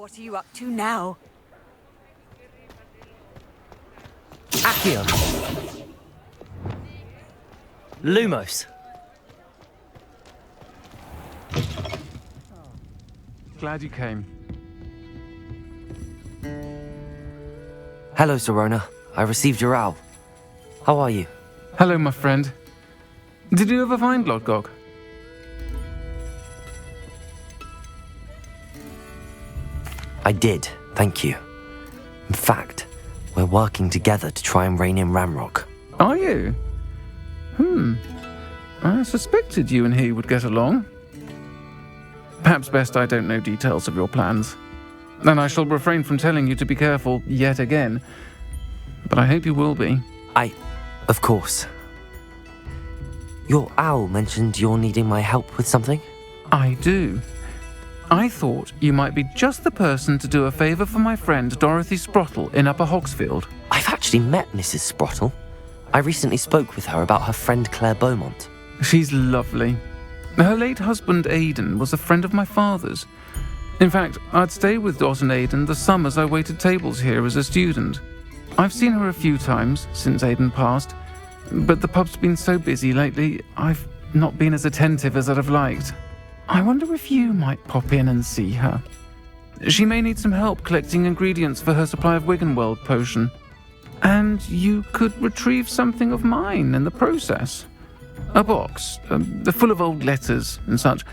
What are you up to now? Accio. Lumos. Glad you came. Hello, Sirona. I received your owl. How are you? Hello, my friend. Did you ever find Lodgok? I did, thank you. In fact, we're working together to try and rein in Ramrock. Are you? I suspected you and he would get along. Perhaps best I don't know details of your plans. And I shall refrain from telling you to be careful yet again. But I hope you will be. Of course. Your owl mentioned you're needing my help with something? I do. I thought you might be just the person to do a favour for my friend Dorothy Sprottle in Upper Hogsfield. I've actually met Mrs. Sprottle. I recently spoke with her about her friend Claire Beaumont. She's lovely. Her late husband Aidan was a friend of my father's. In fact, I'd stay with Dot and Aidan the summers I waited tables here as a student. I've seen her a few times since Aidan passed, but the pub's been so busy lately, I've not been as attentive as I'd have liked. I wonder if you might pop in and see her. She may need some help collecting ingredients for her supply of Wiggenweld potion. And you could retrieve something of mine in the process. A box, full of old letters and such.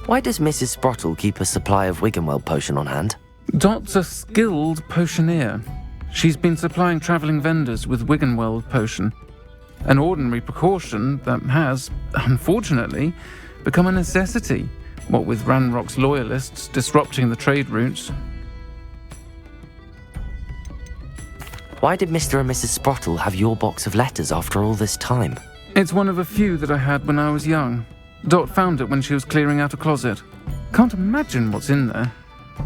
Why does Mrs. Sprottle keep a supply of Wiggenweld potion on hand? Dot's a skilled potioneer. She's been supplying travelling vendors with Wiggenweld potion. An ordinary precaution that has, unfortunately, become a necessity, what with Ranrock's loyalists disrupting the trade routes. Why did Mr. and Mrs. Sprottle have your box of letters after all this time? It's one of a few that I had when I was young. Dot found it when she was clearing out a closet. Can't imagine what's in there.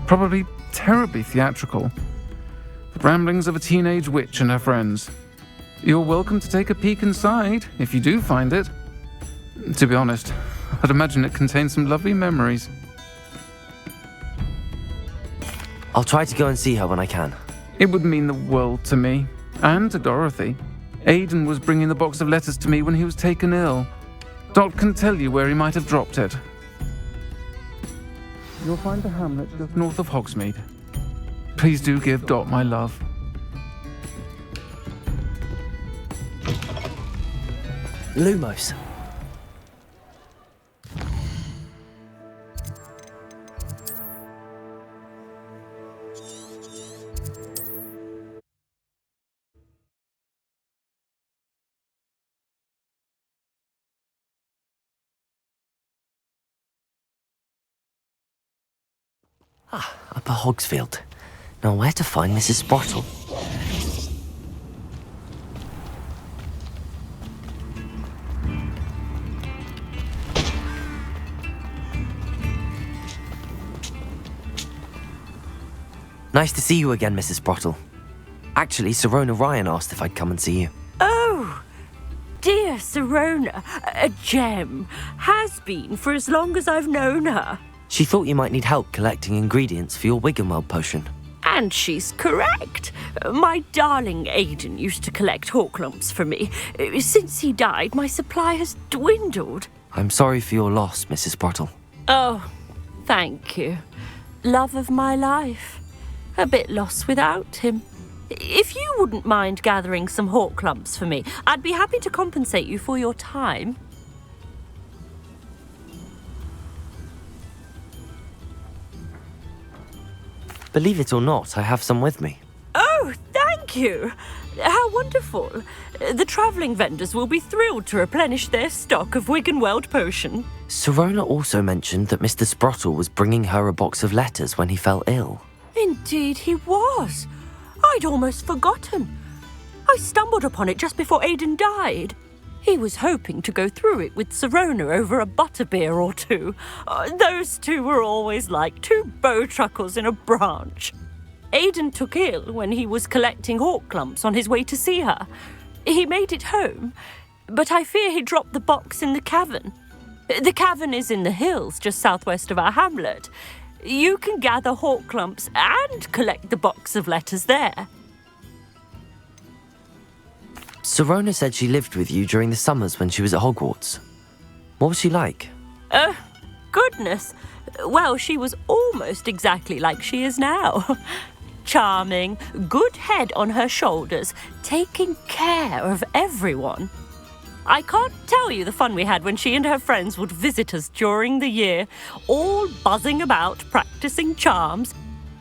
Probably terribly theatrical. The ramblings of a teenage witch and her friends. You're welcome to take a peek inside, if you do find it. To be honest, I'd imagine it contains some lovely memories. I'll try to go and see her when I can. It would mean the world to me, and to Dorothy. Aidan was bringing the box of letters to me when he was taken ill. Dot can tell you where he might have dropped it. You'll find the hamlet just north of Hogsmeade. Please do give Dot my love. Lumos. Upper Hogsfield. Now where to find Mrs. Sprottle? Nice to see you again, Mrs. Sprottle. Actually, Sirona Ryan asked if I'd come and see you. Oh, dear Sirona, a gem. Has been for as long as I've known her. She thought you might need help collecting ingredients for your Wiggenweld potion. And she's correct. My darling Aidan used to collect hawklumps for me. Since he died, my supply has dwindled. I'm sorry for your loss, Mrs. Sprottle. Oh, thank you. Love of my life. A bit lost without him. If you wouldn't mind gathering some hawklumps for me, I'd be happy to compensate you for your time. Believe it or not, I have some with me. Oh, thank you. How wonderful. The travelling vendors will be thrilled to replenish their stock of Wiggenweld potion. Sirona also mentioned that Mr. Sprottle was bringing her a box of letters when he fell ill. Indeed he was. I'd almost forgotten. I stumbled upon it just before Aidan died. He was hoping to go through it with Sirona over a butterbeer or two. Those two were always like two bowtruckles in a branch. Aidan took ill when he was collecting hawklumps on his way to see her. He made it home, but I fear he dropped the box in the cavern. The cavern is in the hills just southwest of our hamlet. You can gather hawk clumps and collect the box of letters there. Sirona said she lived with you during the summers when she was at Hogwarts. What was she like? Goodness. Well, she was almost exactly like she is now. Charming, good head on her shoulders, taking care of everyone. I can't tell you the fun we had when she and her friends would visit us during the year, all buzzing about, practicing charms.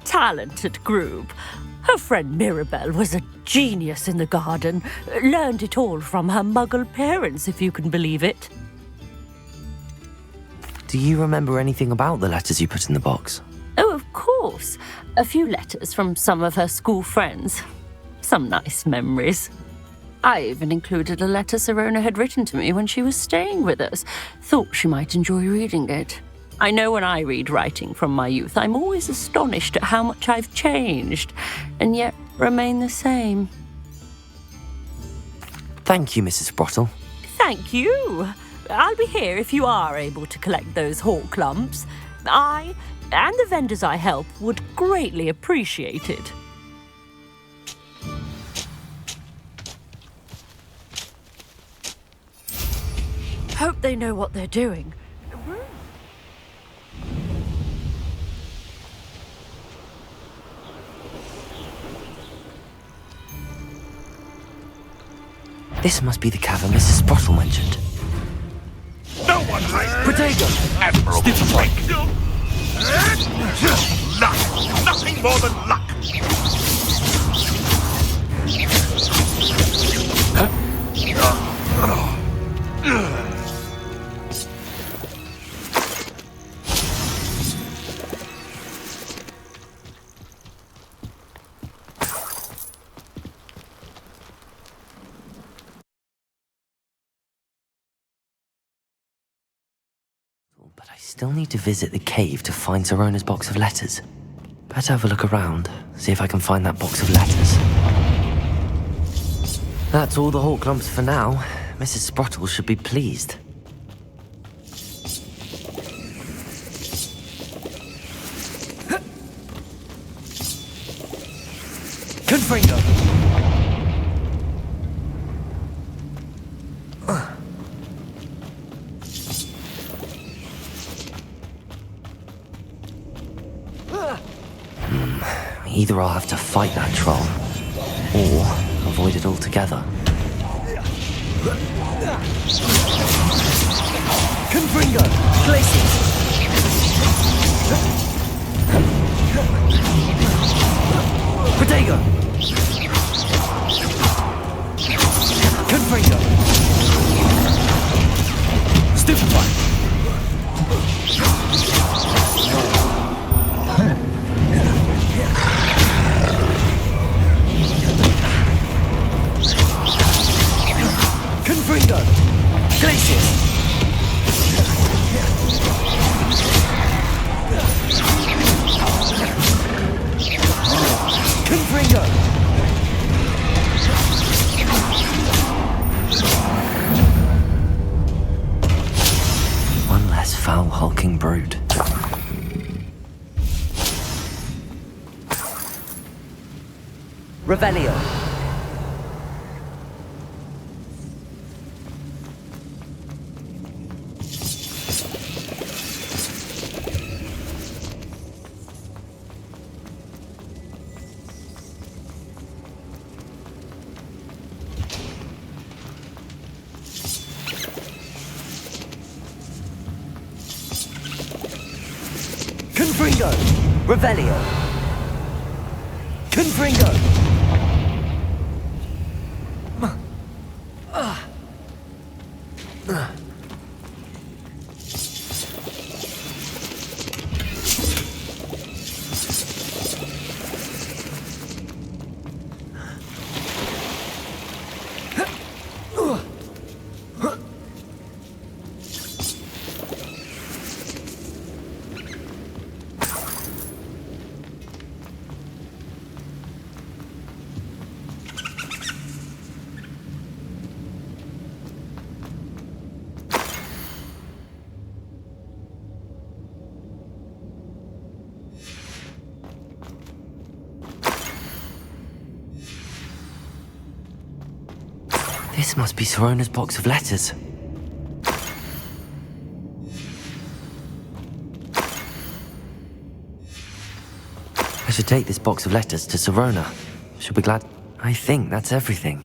Talented group. Her friend Mirabelle was a genius in the garden. Learned it all from her muggle parents, if you can believe it. Do you remember anything about the letters you put in the box? Oh, of course. A few letters from some of her school friends. Some nice memories. I even included a letter Sirona had written to me when she was staying with us. Thought she might enjoy reading it. I know when I read writing from my youth, I'm always astonished at how much I've changed, and yet remain the same. Thank you, Mrs. Sprottle. Thank you. I'll be here if you are able to collect those hawk clumps. I, and the vendors I help, would greatly appreciate it. Hope they know what they're doing. This must be the cavern Mrs. Sprottle mentioned. No one raised Protego! admirable trick. Luck. Nothing more than luck. But I still need to visit the cave to find Sirona's box of letters. Better have a look around, see if I can find that box of letters. That's all the hawk clumps for now. Mrs. Sprottle should be pleased. Confringo! Either I'll have to fight that troll, or avoid it altogether. Confringo! Glacier! Protego! Confringo! Stupefy! Confringo! Glacier! Confringo! One less foul hulking brood. Revelio. Confringo! Revelio! Confringo! This must be Sorona's box of letters. I should take this box of letters to Sorona. She'll be glad. I think that's everything.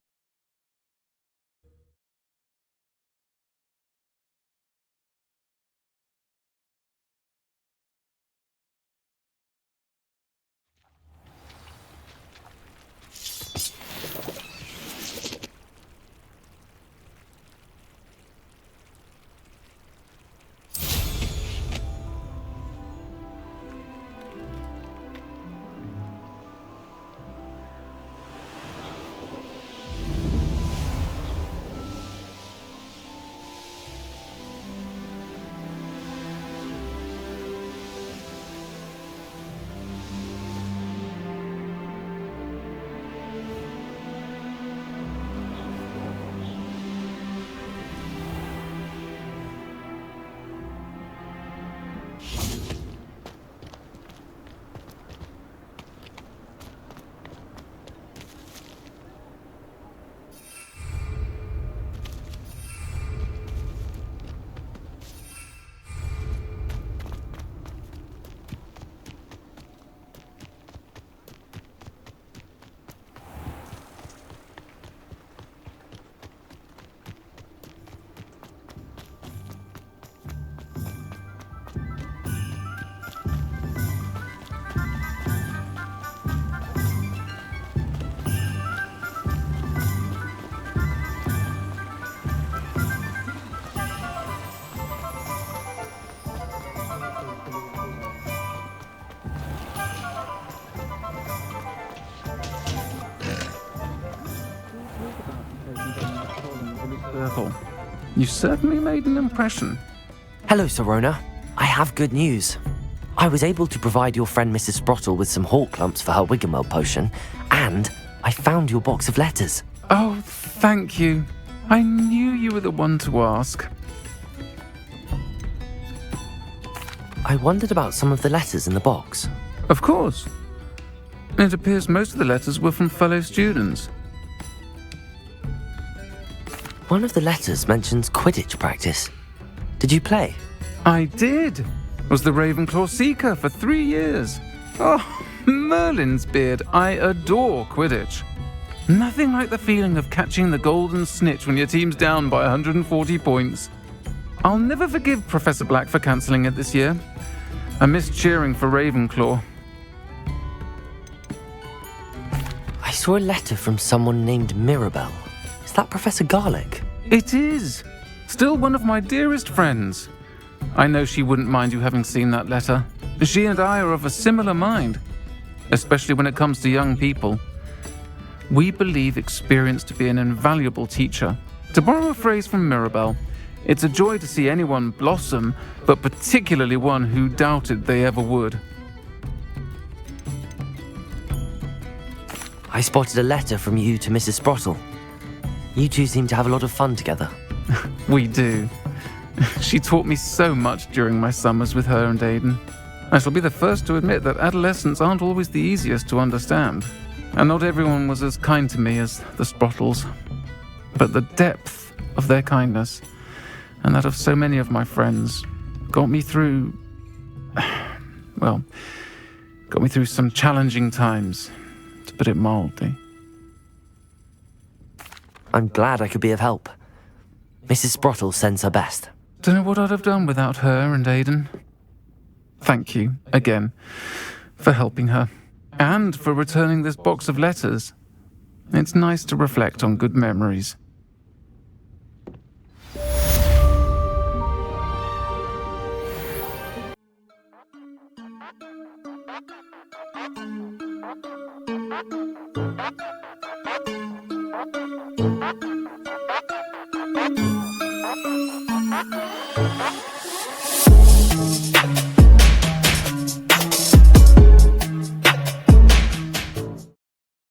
You certainly made an impression. Hello, Sorona. I have good news. I was able to provide your friend Mrs. Sprottle with some hawk lumps for her Wiggenweld potion, and I found your box of letters. Oh, thank you. I knew you were the one to ask. I wondered about some of the letters in the box. Of course. It appears most of the letters were from fellow students. One of the letters mentions Quidditch practice. Did you play? I did. Was the Ravenclaw Seeker for 3 years. Oh, Merlin's beard. I adore Quidditch. Nothing like the feeling of catching the golden snitch when your team's down by 140 points. I'll never forgive Professor Black for cancelling it this year. I missed cheering for Ravenclaw. I saw a letter from someone named Mirabelle. Is that Professor Garlick? It is. Still one of my dearest friends. I know she wouldn't mind you having seen that letter. She and I are of a similar mind, especially when it comes to young people. We believe experience to be an invaluable teacher. To borrow a phrase from Mirabelle, it's a joy to see anyone blossom, but particularly one who doubted they ever would. I spotted a letter from you to Mrs. Sprottle. You two seem to have a lot of fun together. We do. She taught me so much during my summers with her and Aidan. I shall be the first to admit that adolescents aren't always the easiest to understand, and not everyone was as kind to me as the Sprottles. But the depth of their kindness, and that of so many of my friends, got me through some challenging times, to put it mildly. I'm glad I could be of help. Mrs. Sprottle sends her best. Don't know what I'd have done without her and Aidan. Thank you, again, for helping her, and for returning this box of letters. It's nice to reflect on good memories.